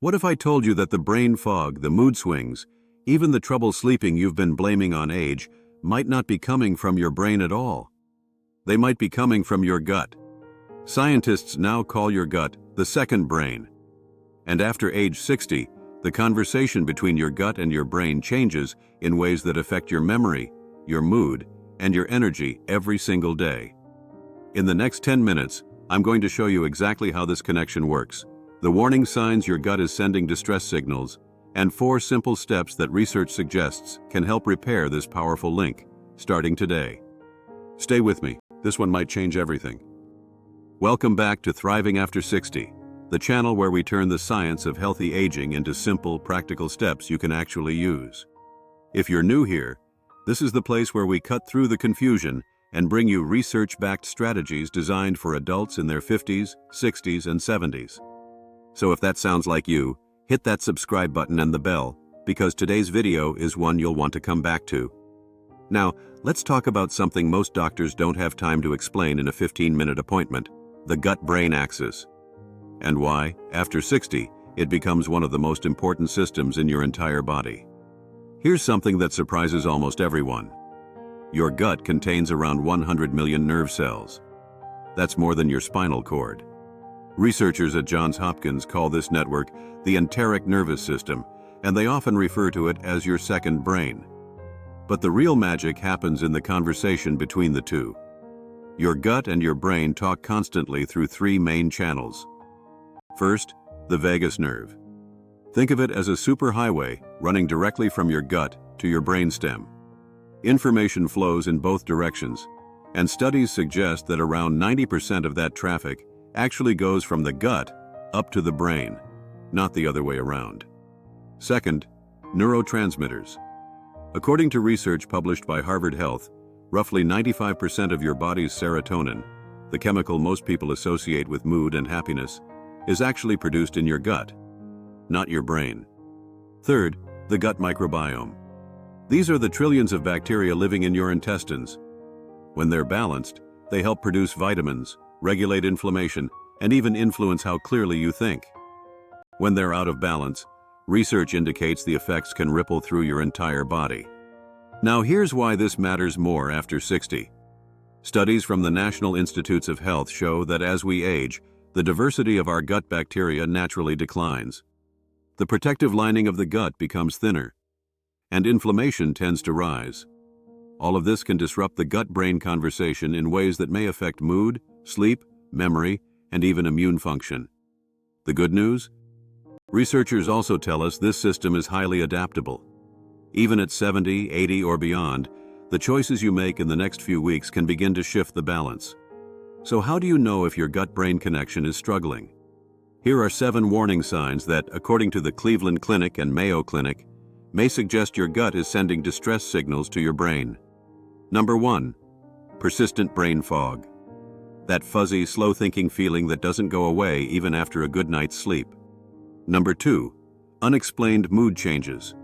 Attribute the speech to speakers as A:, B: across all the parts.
A: What if I told you that the brain fog, the mood swings, even the trouble sleeping you've been blaming on age, might not be coming from your brain at all? They might be coming from your gut. Scientists now call your gut the second brain. And after age 60, the conversation between your gut and your brain changes in ways that affect your memory, your mood, and your energy every single day. In the next 10 minutes, I'm going to show you exactly how this connection works, the warning signs your gut is sending distress signals, and 4 simple steps that research suggests can help repair this powerful link, starting today. Stay with me, this one might change everything. Welcome back to Thriving After 60, the channel where we turn the science of healthy aging into simple, practical steps you can actually use. If you're new here, this is the place where we cut through the confusion and bring you research-backed strategies designed for adults in their 50s, 60s, and 70s. So if that sounds like you, hit that subscribe button and the bell, because today's video is one you'll want to come back to. Now, let's talk about something most doctors don't have time to explain in a 15-minute appointment, the gut-brain axis. And why, after 60, it becomes one of the most important systems in your entire body. Here's something that surprises almost everyone. Your gut contains around 100 million nerve cells. That's more than your spinal cord. Researchers at Johns Hopkins call this network the enteric nervous system, and they often refer to it as your second brain. But the real magic happens in the conversation between the two. Your gut and your brain talk constantly through 3 main channels. First, the vagus nerve. Think of it as a superhighway running directly from your gut to your brainstem. Information flows in both directions, and studies suggest that around 90% of that traffic actually goes from the gut up to the brain, not the other way around. Second, neurotransmitters. According to research published by Harvard Health, roughly 95% of your body's serotonin, the chemical most people associate with mood and happiness, is actually produced in your gut, not your brain. Third, the gut microbiome. These are the trillions of bacteria living in your intestines. When they're balanced, they help produce vitamins, regulate inflammation, and even influence how clearly you think. When they're out of balance, research indicates the effects can ripple through your entire body. Now here's why this matters more after 60. Studies from the National Institutes of Health show that as we age, the diversity of our gut bacteria naturally declines. The protective lining of the gut becomes thinner, and inflammation tends to rise. All of this can disrupt the gut-brain conversation in ways that may affect mood, sleep, memory, and even immune function. The good news? Researchers also tell us this system is highly adaptable. Even at 70, 80, or beyond, the choices you make in the next few weeks can begin to shift the balance. So how do you know if your gut-brain connection is struggling? Here are 7 warning signs that, according to the Cleveland Clinic and Mayo Clinic, may suggest your gut is sending distress signals to your brain. Number 1, persistent brain fog. That fuzzy, slow-thinking feeling that doesn't go away even after a good night's sleep. Number 2, unexplained mood changes.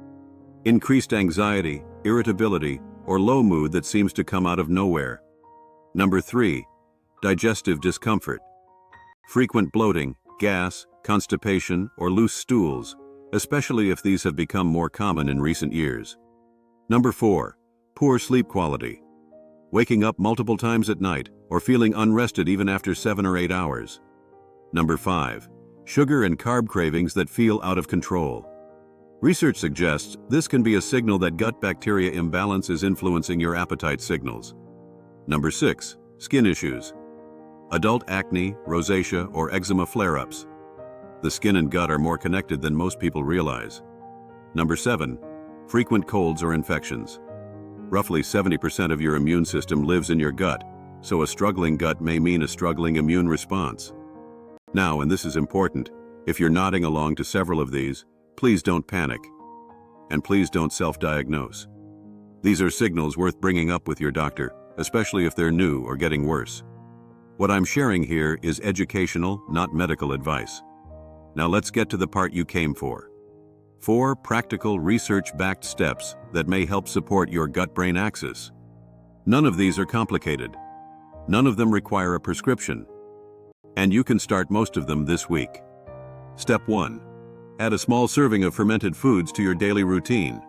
A: Increased anxiety, irritability, or low mood that seems to come out of nowhere. Number 3, digestive discomfort. Frequent bloating, gas, constipation, or loose stools, especially if these have become more common in recent years. Number 4, poor sleep quality. Waking up multiple times at night or feeling unrested even after 7 or 8 hours. Number 5, sugar and carb cravings that feel out of control. Research suggests this can be a signal that gut bacteria imbalance is influencing your appetite signals. Number 6, skin issues. Adult acne, rosacea, or eczema flare-ups. The skin and gut are more connected than most people realize. Number 7, frequent colds or infections. Roughly 70% of your immune system lives in your gut, so a struggling gut may mean a struggling immune response. Now, and this is important, if you're nodding along to several of these, please don't panic. And please don't self-diagnose. These are signals worth bringing up with your doctor, especially if they're new or getting worse. What I'm sharing here is educational, not medical advice. Now let's get to the part you came for. 4 practical, research-backed steps that may help support your gut-brain axis. None of these are complicated. None of them require a prescription. And you can start most of them this week. Step 1. Add a small serving of fermented foods to your daily routine.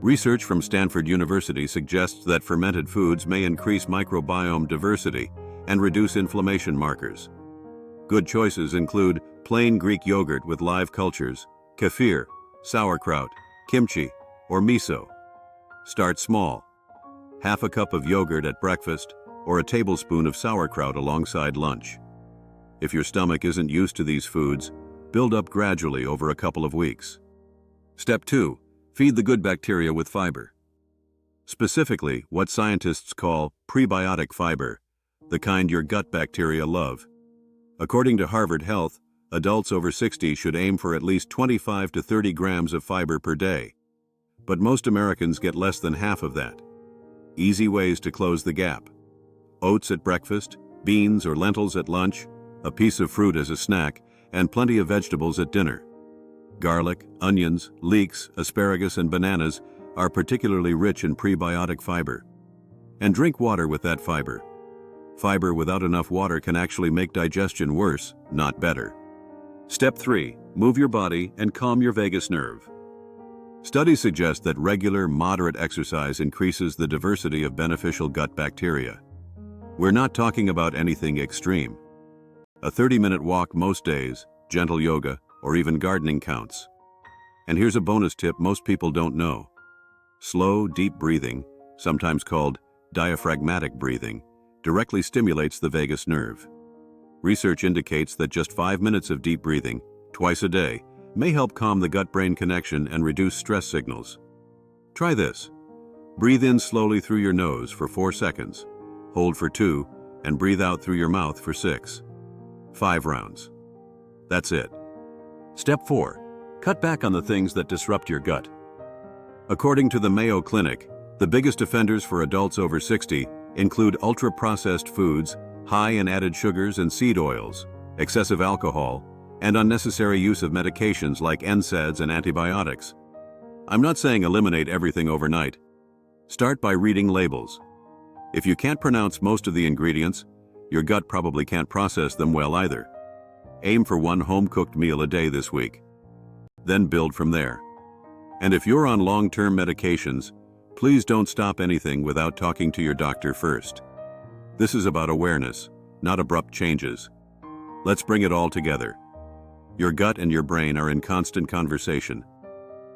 A: Research from Stanford University suggests that fermented foods may increase microbiome diversity and reduce inflammation markers. Good choices include plain Greek yogurt with live cultures, kefir, sauerkraut, kimchi, or miso. Start small. Half a cup of yogurt at breakfast or a tablespoon of sauerkraut alongside lunch. If your stomach isn't used to these foods, build up gradually over a couple of weeks. Step 2. Feed the good bacteria with fiber. Specifically, what scientists call prebiotic fiber, the kind your gut bacteria love. According to Harvard Health, adults over 60 should aim for at least 25 to 30 grams of fiber per day. But most Americans get less than half of that. Easy ways to close the gap. Oats at breakfast, beans or lentils at lunch, a piece of fruit as a snack, and plenty of vegetables at dinner. Garlic, onions, leeks, asparagus, and bananas are particularly rich in prebiotic fiber. And drink water with that fiber. Fiber without enough water can actually make digestion worse, not better. Step 3. Move your body and calm your vagus nerve. Studies suggest that regular, moderate exercise increases the diversity of beneficial gut bacteria. We're not talking about anything extreme. A 30-minute walk most days, gentle yoga, or even gardening counts. And here's a bonus tip most people don't know. Slow, deep breathing, sometimes called diaphragmatic breathing, directly stimulates the vagus nerve. Research indicates that just 5 minutes of deep breathing, twice a day, may help calm the gut-brain connection and reduce stress signals. Try this. Breathe in slowly through your nose for 4 seconds, hold for 2, and breathe out through your mouth for 6. 5 rounds. That's it. Step 4. Cut back on the things that disrupt your gut. According to the Mayo Clinic, the biggest offenders for adults over 60 include ultra-processed foods, high in added sugars and seed oils, excessive alcohol, and unnecessary use of medications like NSAIDs and antibiotics. I'm not saying eliminate everything overnight. Start by reading labels. If you can't pronounce most of the ingredients, your gut probably can't process them well either. Aim for 1 home-cooked meal a day this week. Then build from there. And if you're on long-term medications, please don't stop anything without talking to your doctor first. This is about awareness, not abrupt changes. Let's bring it all together. Your gut and your brain are in constant conversation.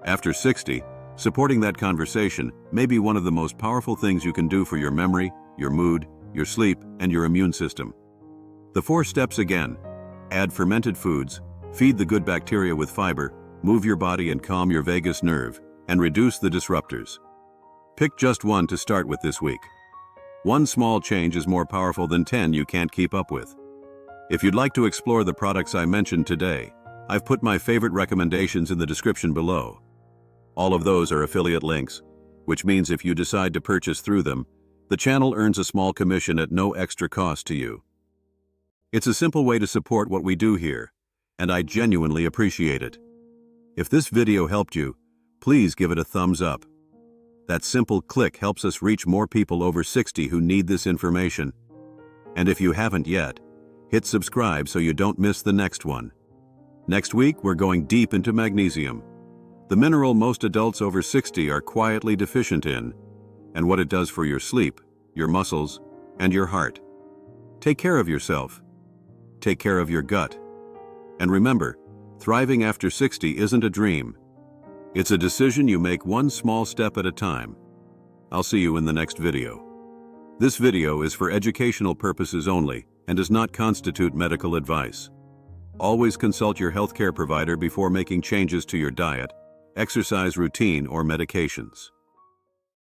A: After 60, supporting that conversation may be one of the most powerful things you can do for your memory, your mood, your sleep, and your immune system. The 4 steps again. Add fermented foods, feed the good bacteria with fiber, move your body and calm your vagus nerve, and reduce the disruptors. Pick just one to start with this week. 1 small change is more powerful than 10 you can't keep up with. If you'd like to explore the products I mentioned today, I've put my favorite recommendations in the description below. All of those are affiliate links, which means if you decide to purchase through them, the channel earns a small commission at no extra cost to you. It's a simple way to support what we do here, and I genuinely appreciate it. If this video helped you, please give it a thumbs up. That simple click helps us reach more people over 60 who need this information. And if you haven't yet, hit subscribe so you don't miss the next one. Next week, we're going deep into magnesium, the mineral most adults over 60 are quietly deficient in, and what it does for your sleep, your muscles, and your heart. Take care of yourself. Take care of your gut. And remember, thriving after 60 isn't a dream. It's a decision you make 1 small step at a time. I'll see you in the next video. This video is for educational purposes only and does not constitute medical advice. Always consult your healthcare provider before making changes to your diet, exercise routine, or medications.